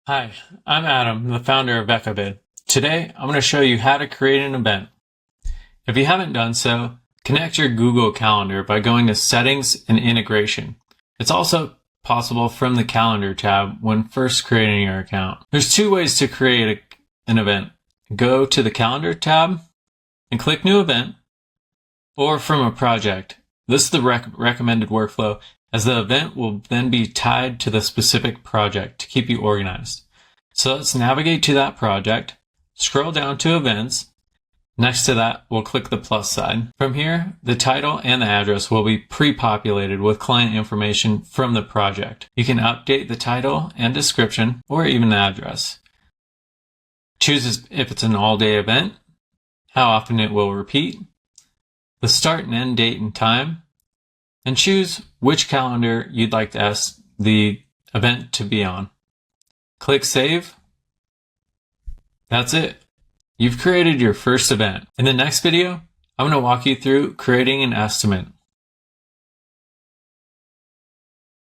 Hi, I'm Adam, the founder of EchoBid. Today, I'm going to show you how to create an event. If you haven't done so, connect your Google Calendar by going to Settings and Integration. It's also possible from the Calendar tab when first creating your account. There's two ways to create an event. Go to the Calendar tab and click New Event, or from a project. This is the recommended workflow, as the event will then be tied to the specific project to keep you organized. So let's navigate to that project, scroll down to Events. Next to that, we'll click the plus sign. From here, the title and the address will be pre-populated with client information from the project. You can update the title and description, or even the address. Choose if it's an all-day event, how often it will repeat, the start and end date and time, and choose which calendar you'd like to ask the event to be on. Click Save. That's it. You've created your first event. In the next video, I'm going to walk you through creating an estimate.